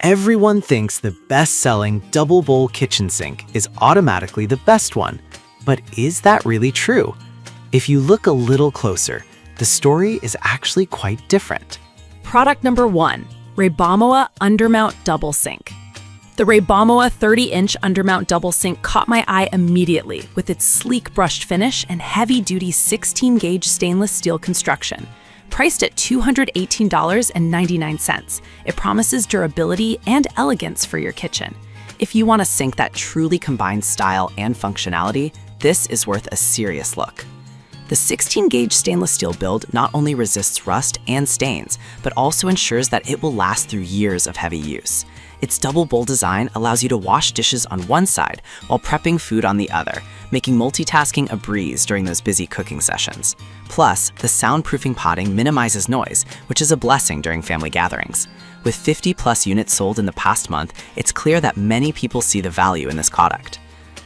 Everyone thinks the best-selling double bowl kitchen sink is automatically the best one. But is that really true? If you look a little closer, the story is actually quite different. Product number 1, Raybamoa Undermount Double Sink. The Raybamoa 30-inch undermount double sink caught my eye immediately with its sleek brushed finish and heavy-duty 16-gauge stainless steel construction. Priced at $218.99, it promises durability and elegance for your kitchen. If you want a sink that truly combines style and functionality, this is worth a serious look. The 16-gauge stainless steel build not only resists rust and stains, but also ensures that it will last through years of heavy use. Its double bowl design allows you to wash dishes on one side while prepping food on the other, making multitasking a breeze during those busy cooking sessions. Plus, the soundproofing potting minimizes noise, which is a blessing during family gatherings. With 50+ units sold in the past month, it's clear that many people see the value in this product.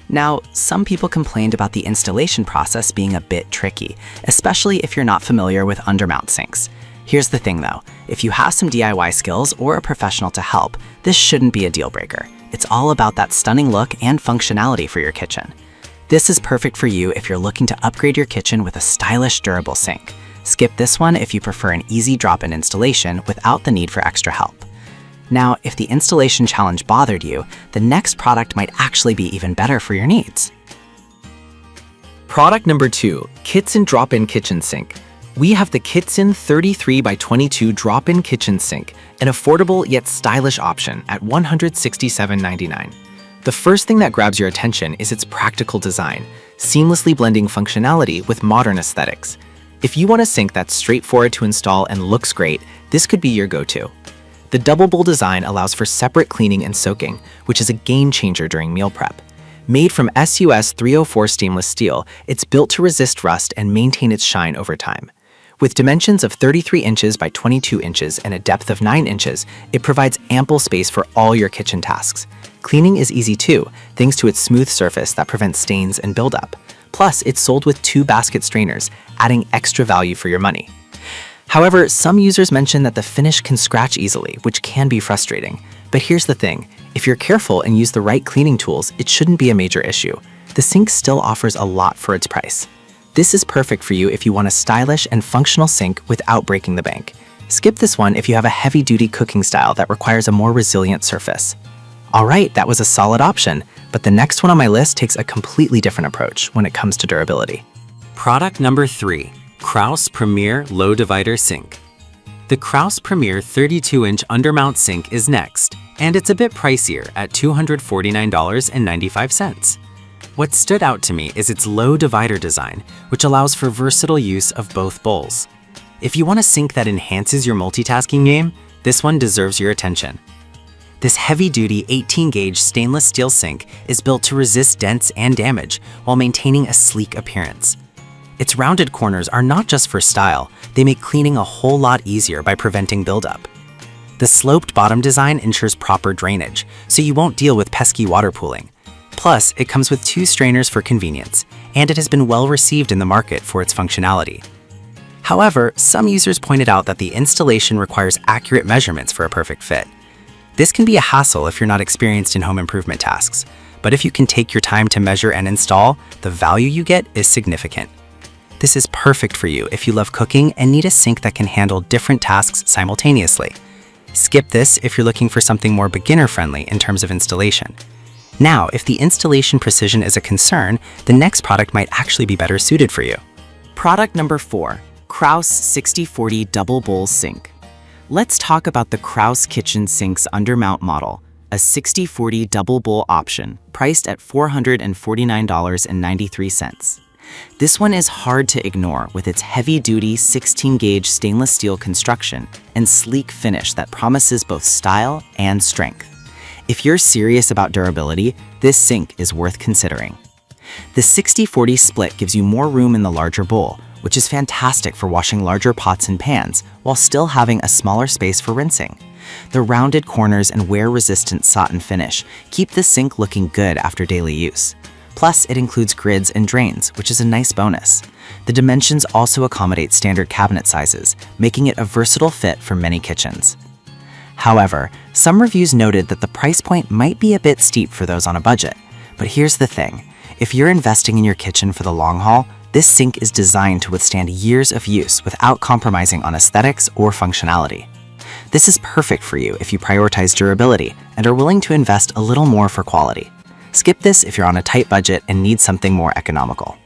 Now, some people complained about the installation process being a bit tricky, especially if you're not familiar with undermount sinks. Here's the thing though, if you have some DIY skills or a professional to help, this shouldn't be a deal breaker. It's all about that stunning look and functionality for your kitchen. This is perfect for you if you're looking to upgrade your kitchen with a stylish, durable sink. Skip this one if you prefer an easy drop-in installation without the need for extra help. Now, if the installation challenge bothered you, the next product might actually be even better for your needs. Product number 2, Kitson Drop-In Kitchen Sink. We have the Kitson 33x22 Drop-In Kitchen Sink, an affordable yet stylish option at $167.99. The first thing that grabs your attention is its practical design, seamlessly blending functionality with modern aesthetics. If you want a sink that's straightforward to install and looks great, this could be your go-to. The double bowl design allows for separate cleaning and soaking, which is a game changer during meal prep. Made from SUS 304 stainless steel, it's built to resist rust and maintain its shine over time. With dimensions of 33 inches by 22 inches and a depth of 9 inches, it provides ample space for all your kitchen tasks. Cleaning is easy too, thanks to its smooth surface that prevents stains and buildup. Plus, it's sold with 2 basket strainers, adding extra value for your money. However, some users mention that the finish can scratch easily, which can be frustrating. But here's the thing, if you're careful and use the right cleaning tools, it shouldn't be a major issue. The sink still offers a lot for its price. This is perfect for you if you want a stylish and functional sink without breaking the bank. Skip this one if you have a heavy-duty cooking style that requires a more resilient surface. Alright, that was a solid option, but the next one on my list takes a completely different approach when it comes to durability. Product number 3, Kraus Premier Low Divider Sink. The Kraus Premier 32-inch undermount sink is next, and it's a bit pricier at $249.95. What stood out to me is its low divider design, which allows for versatile use of both bowls. If you want a sink that enhances your multitasking game, this one deserves your attention. This heavy-duty 18-gauge stainless steel sink is built to resist dents and damage while maintaining a sleek appearance. Its rounded corners are not just for style, they make cleaning a whole lot easier by preventing buildup. The sloped bottom design ensures proper drainage, so you won't deal with pesky water pooling. Plus, it comes with 2 strainers for convenience, and it has been well received in the market for its functionality. However, some users pointed out that the installation requires accurate measurements for a perfect fit. This can be a hassle if you're not experienced in home improvement tasks, but if you can take your time to measure and install, the value you get is significant. This is perfect for you if you love cooking and need a sink that can handle different tasks simultaneously. Skip this if you're looking for something more beginner-friendly in terms of installation. Now, if the installation precision is a concern, the next product might actually be better suited for you. Product number 4, Kraus 6040 Double Bowl Sink. Let's talk about the Kraus Kitchen Sink's undermount model, a 6040 double bowl option, priced at $449.93. This one is hard to ignore with its heavy-duty 16-gauge stainless steel construction and sleek finish that promises both style and strength. If you're serious about durability, this sink is worth considering. The 60-40 split gives you more room in the larger bowl, which is fantastic for washing larger pots and pans while still having a smaller space for rinsing. The rounded corners and wear-resistant satin finish keep the sink looking good after daily use. Plus, it includes grids and drains, which is a nice bonus. The dimensions also accommodate standard cabinet sizes, making it a versatile fit for many kitchens. However, some reviews noted that the price point might be a bit steep for those on a budget. But here's the thing. If you're investing in your kitchen for the long haul, this sink is designed to withstand years of use without compromising on aesthetics or functionality. This is perfect for you if you prioritize durability and are willing to invest a little more for quality. Skip this if you're on a tight budget and need something more economical.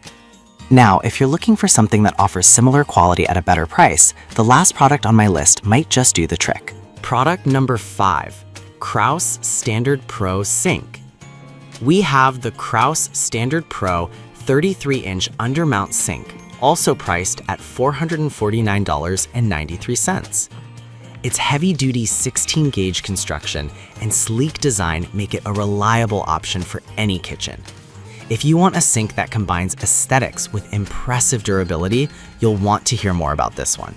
Now, if you're looking for something that offers similar quality at a better price, the last product on my list might just do the trick. Product number 5, Kraus Standard Pro Sink. We have the Kraus Standard Pro 33-inch undermount sink, also priced at $449.93. Its heavy-duty 16-gauge construction and sleek design make it a reliable option for any kitchen. If you want a sink that combines aesthetics with impressive durability, you'll want to hear more about this one.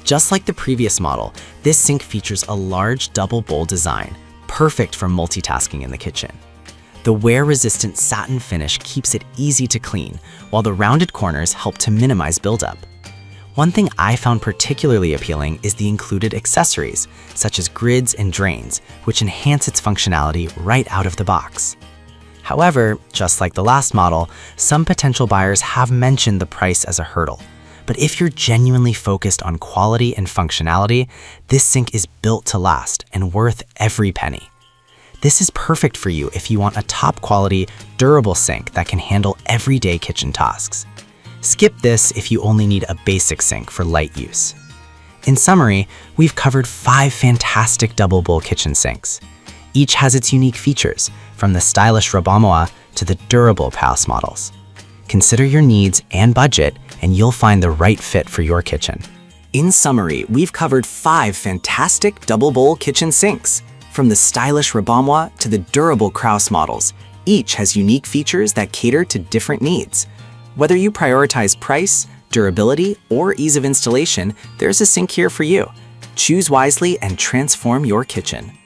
Just like the previous model, this sink features a large double bowl design, perfect for multitasking in the kitchen. The wear-resistant satin finish keeps it easy to clean, while the rounded corners help to minimize buildup. One thing I found particularly appealing is the included accessories, such as grids and drains, which enhance its functionality right out of the box. However, just like the last model, some potential buyers have mentioned the price as a hurdle. But if you're genuinely focused on quality and functionality, this sink is built to last and worth every penny. This is perfect for you if you want a top-quality, durable sink that can handle everyday kitchen tasks. Skip this if you only need a basic sink for light use. In summary, we've covered 5 fantastic double bowl kitchen sinks. Each has its unique features, from the stylish Rabamoa to the durable Paus models. Consider your needs and budget, and you'll find the right fit for your kitchen. In summary, we've covered 5 fantastic double bowl kitchen sinks. From the stylish Rabamoa to the durable Kraus models, each has unique features that cater to different needs. Whether you prioritize price, durability, or ease of installation, there's a sink here for you. Choose wisely and transform your kitchen.